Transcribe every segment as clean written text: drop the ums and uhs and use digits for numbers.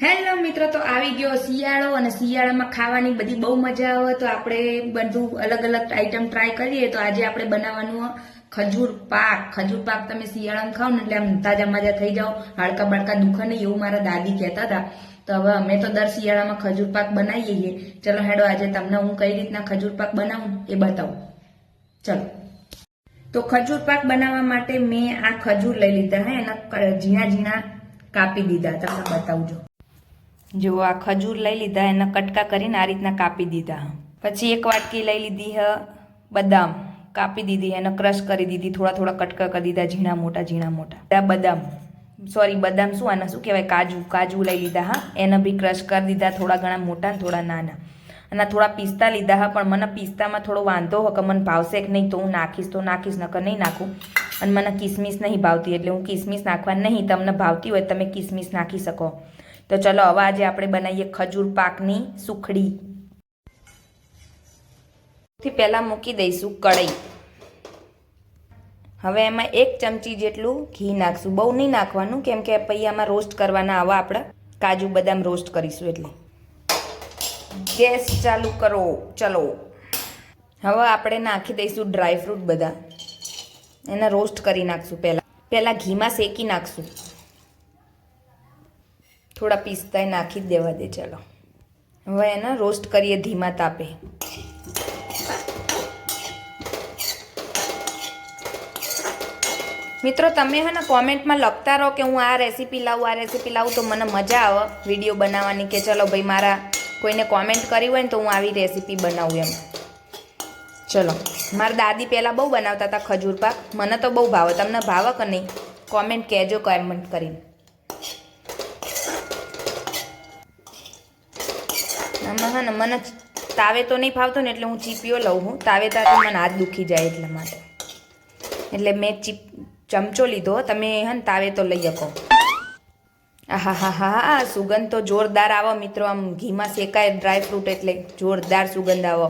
Hello મિત્રો, તો આવી ગયો શિયાળો અને શિયાળામાં ખાવાની બધી બહુ મજા આવે. તો આપણે બધું અલગ અલગ આઈટમ ટ્રાય કરીએ. તો આજે આપણે બનાવવાનું ખજૂર પાક. ખજૂર પાક તમે શિયાળામાં ખાઓ ને એટલે આમ તાજા મજા થઈ જાઓ, હાડકા બાડકા દુખે નહીં, એવું મારા દાદી કહેતા હતા. તો હવે અમે તો દર શિયાળામાં ખજૂર પાક બનાવીએ છીએ. ચલો હેડો, આજે તમને હું કઈ રીતના ખજૂર પાક બનાવું એ બતાવું. ચલો, તો ખજૂર પાક બનાવવા માટે મેં આ ખજૂર લઈ લીધા હે, એના ઝીણા ઝીણા કાપી દીધા. તમને બતાવજો. જો આ ખજૂર લઈ લીધા, એના કટકા કરીને આ રીતના કાપી દીધા. પછી એક વાટકી લઈ લીધી હ બદામ, કાપી દીધી, એને ક્રશ કરી દીધી, થોડા થોડા કટકા કરી દીધા, ઝીણા મોટા. બદામ બદામ શું આના શું કહેવાય, કાજુ લઈ લીધા. હા, એને બી ક્રશ કરી દીધા, થોડા ઘણા મોટા ને થોડા નાના. અને થોડા પિસ્તા લીધા હા, પણ મને પિસ્તામાં થોડો વાંધો હોય કે મને ભાવશે કે નહીં, તો હું નાખીશ નકર નહીં નાખું. અને મને કિસમિસ નહીં ભાવતી, એટલે હું કિસમિસ નાખવા નહીં. તમને ભાવતી હોય તમે કિસમિસ નાખી શકો. તો ચલો, હવે આજે આપણે બનાવીએ ખજૂર પાકની સુખડી. થી પહેલા મૂકી દઈશું કઢાઈ. હવે એમાં 1 ચમચી જેટલું ઘી નાખશું. બહુ નહીં નાખવાનું, કેમ કે પછી આમાં રોસ્ટ કરવાના આવા આપણે કાજુ બદામ રોસ્ટ કરીશું એટલે. ગેસ ચાલુ કરો. ચલો, હવે આપણે નાખી દઈશું ડ્રાયફ્રૂટ બધા. એને રોસ્ટ કરી નાખશું. પહેલા ઘીમાં શેકી નાખશું. થોડા પિસ્તા નાખી જ દેવા દે. ચલો, હવે એને રોસ્ટ કરીએ ધીમા તાપે. મિત્રો, તમે હે ને કોમેન્ટમાં લખતા રહો કે હું આ રેસીપી લાવું, તો મને મજા આવે વિડીયો બનાવવાની. કે ચલો ભાઈ, મારા કોઈને કોમેન્ટ કરી હોય ને તો હું આવી રેસીપી બનાવું એમ. ચલો, મારા દાદી પહેલાં બહુ બનાવતા હતા ખજૂર પાક. મને તો બહુ ભાવે. તમને ભાવે કે નહીં કોમેન્ટ કહેજો, કોમેન્ટ કરીને. આમાં હા ને મને તાવે તો નહીં ફાવતો ને, એટલે હું ચીપીઓ લઉં હું. તાવેતાથી મને હાથ દુખી જાય એટલા માટે. એટલે મેં ચમચો લીધો. તમે હે ને તાવે તો લઈ શકો. હા, સુગંધ તો જોરદાર આવે મિત્રો. આમ ઘીમાં શેકાય ડ્રાયફ્રૂટ એટલે જોરદાર સુગંધ આવે.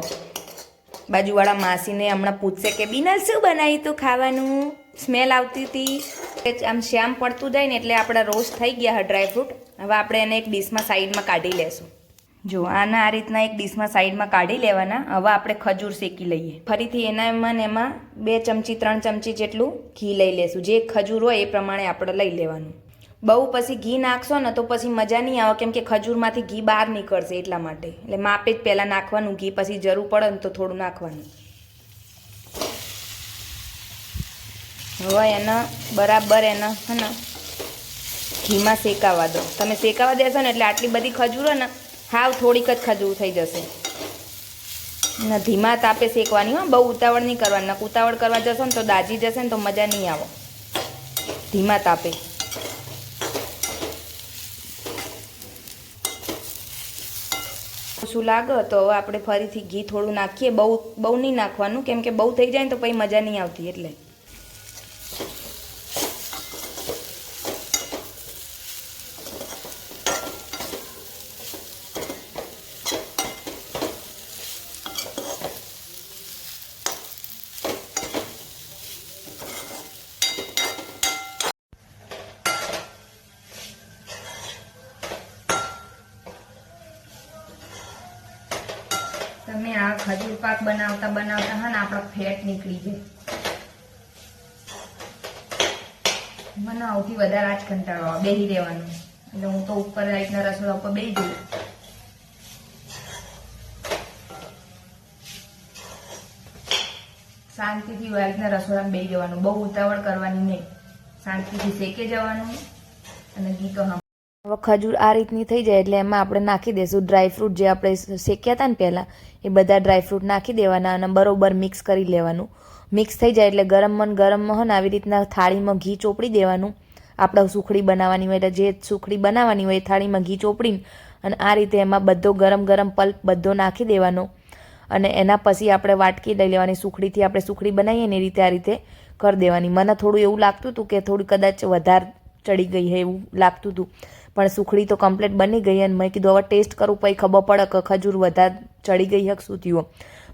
બાજુવાળા માસીને હમણાં પૂછશે કે બીના શું બનાવ્યું તું ખાવાનું, સ્મેલ આવતી હતી. આમ શ્યામ પડતું જાય ને એટલે આપણા રોસ્ટ થઈ ગયા ડ્રાયફ્રૂટ. હવે આપણે એને એક ડીશમાં સાઈડમાં કાઢી લેશું. જો આના આ રીતના એક ડીશમાં સાઈડમાં કાઢી લેવાના. હવે આપણે ખજૂર શેકી લઈએ. ફરીથી એમાં 2 ચમચી 3 ચમચી જેટલું ઘી લઈ લેશું. જે ખજૂર હોય એ પ્રમાણે આપણે લઈ લેવાનું. બહુ પછી ઘી નાખશો ને તો પછી મજા નહીં આવે, કેમ કે ખજૂરમાંથી ઘી બહાર નીકળશે એટલા માટે. એટલે માપે જ પહેલાં નાખવાનું ઘી, પછી જરૂર પડે ને તો થોડું નાખવાનું. હવે એને બરાબર હે ને ઘીમાં શેકાવા દો. તમે શેકાવા દેશો ને એટલે આટલી બધી ખજૂર હોય ને હાવ થોડીક જ ખજૂર થઈ જશે. ને ધીમા તાપે શેકવાની હો, બહુ ઉતાવળ નહીં કરવાની. ઉતાવળ કરવા જશો ને તો દાજી જશે ને તો મજા નહીં આવે. ધીમા તાપે. શું લાગે તો હવે આપણે ફરીથી ઘી થોડું નાખીએ. બહુ નહીં નાખવાનું, કેમ કે બહુ થઈ જાય ને તો પછી મજા નહીં આવતી એટલે. તમે આ ખજૂર પાક બનાવતા હા ને આપણા ફેટ નીકળી જાય. મને સૌથી વધારે આ જ કંટાળો આવે, બેસી રહેવાનું. એટલે હું તો ઉપર રીતના રસોડા ઉપર બેસી જઉં. શાંતિથી આ રીતના રસોડામાં બેસી જવાનું. બહુ ઉતાવળ કરવાની નહીં, શાંતિથી શેકે જવાનું. અને ઘી તો હવે ખજૂર આ રીતની થઈ જાય એટલે એમાં આપણે નાખી દઈશું ડ્રાયફ્રૂટ. જે આપણે શેક્યા હતા ને પહેલાં, એ બધા ડ્રાયફ્રૂટ નાખી દેવાના અને બરોબર મિક્સ કરી લેવાનું. મિક્સ થઈ જાય એટલે ગરમમાં હોય ને આવી રીતના થાળીમાં ઘી ચોપડી દેવાનું. આપણે સુખડી બનાવવાની હોય એટલે જે સુખડી બનાવવાની હોય એ થાળીમાં ઘી ચોપડીને અને આ રીતે એમાં બધો ગરમ પલ્પ બધો નાખી દેવાનો. અને એના પછી આપણે વાટકી લઈ લેવાની. સુખડીથી આપણે સુખડી બનાવીએ ને એ રીતે આ રીતે કરી દેવાની. મને થોડું એવું લાગતું હતું કે થોડી કદાચ વધારે ચડી ગઈ છે એવું લાગતું હતું, પણ સુખડી તો કમ્પ્લીટ બની ગઈ. અને મેં કીધું હવે ટેસ્ટ કરું પછી ખબર પડે કે ખજૂર વધારે ચડી ગઈ હક શું થયું.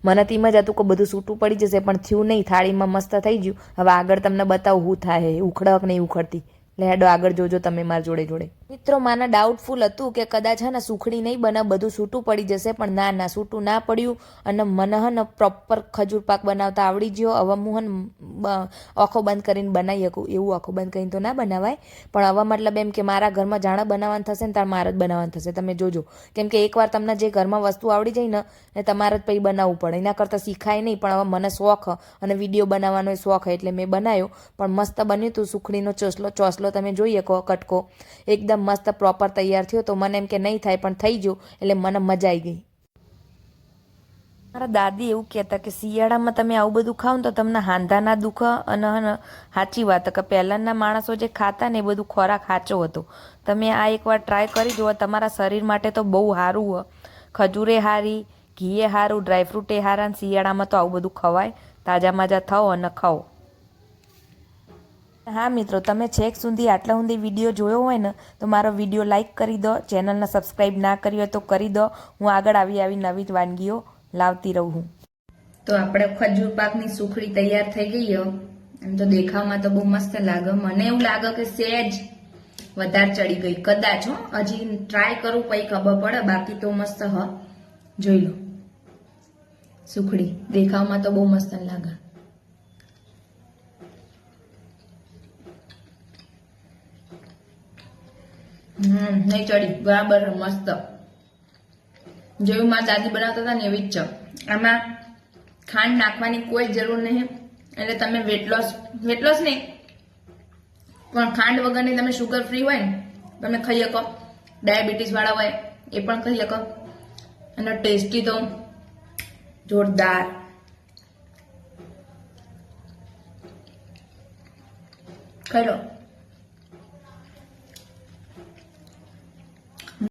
મને તેમ જ હતું કે બધું છૂટું પડી જશે, પણ થયું નહીં. થાળીમાં મસ્ત થઈ ગયું. હવે આગળ તમને બતાવું શું થાય, ઉખડક નહીં ઉખડતી. એટલે હેડો આગળ જોજો તમે મારી જોડે. મિત્રો માના ડાઉટફુલ હતું કે કદાચ હે ને સુખડી નહીં બને, બધું છૂટું પડી જશે, પણ ના છૂટું ના પડ્યું અને મને હે ને પ્રોપર ખજૂર પાક બનાવતા આવડી ગયો. હવે હું હે ને આંખો બંધ કરીને બનાવી શકું, એવું આંખો બંધ કરીને તો ના બનાવાય, પણ હવે મતલબ એમ કે મારા ઘરમાં જાણે બનાવવાનું થશે ને ત્યારે મારે જ બનાવવાનું થશે. તમે જોજો, કેમ કે એકવાર તમને જે ઘરમાં વસ્તુ આવડી જાય ને એ તમારે જ પછી બનાવવું પડે, એના કરતાં શીખાય નહીં. પણ હવે મને શોખ અને વિડીયો બનાવવાનો શોખ એટલે મેં બનાવ્યો, પણ મસ્ત બન્યું હતું. સુખડીનો ચોસલો તમે જોઈ શકો, કટકો એકદમ મસ્ત પ્રોપર તૈયાર થયો. તો મને એમ કે નહીં થાય, પણ થઈ ગયું એટલે મને મજા આવી ગઈ. મારા દાદી એવું કહેતા કે શિયાળામાં તમે આવું બધું ખાવ ને તો તમને હાંધા ના દુખે. અને સાચી વાત કે પહેલાંના માણસો જે ખાતા ને એ બધું ખોરાક સાચો હતો. તમે આ એકવાર ટ્રાય કરી જુઓ, તમારા શરીર માટે તો બહુ સારું હોય. ખજૂરે સારી, ઘીએ સારું, ડ્રાયફ્રૂટે સારા, શિયાળામાં તો આવું બધું ખવાય. તાજા માજા થાઓ અને ખાઓ. હા મિત્રો, તમે છેક સુધી આટલા સુધી વિડીયો જોયો હોય ને તો મારો વિડીયો લાઇક કરી દો. ચેનલને સબસ્ક્રાઈબ ના કરી હોય તો કરી દો. હું આગળ આવી નવી જ વાનગીઓ લાવતી રહું. તો આપણે ખજૂર પાકની સુખડી તૈયાર થઈ ગઈ હો. એમ તો દેખાવમાં તો બહુ મસ્ત લાગે. મને એવું લાગે કે સહેજ વધારે ચડી ગઈ કદાચ. હજી ટ્રાય કરું પછી ખબર પડે, બાકી તો મસ્ત હ. જોઈ લો સુખડી, દેખાવમાં તો બહુ મસ્ત લાગે. નહીં ચડી, બરાબર મસ્ત. જેવું મારા દાદી બનાવતા હતા ને એવી જ છે. આમાં ખાંડ નાખવાની કોઈ જરૂર નહીં. એટલે તમે વેટ લોસ નહીં, પણ ખાંડ વગરની તમે શુગર ફ્રી હોય ને તમે ખાઈ શકો. ડાયાબિટીસ વાળા હોય એ પણ ખાઈ શકો. અને ટેસ્ટી તો જોરદાર. ખાઈ લો.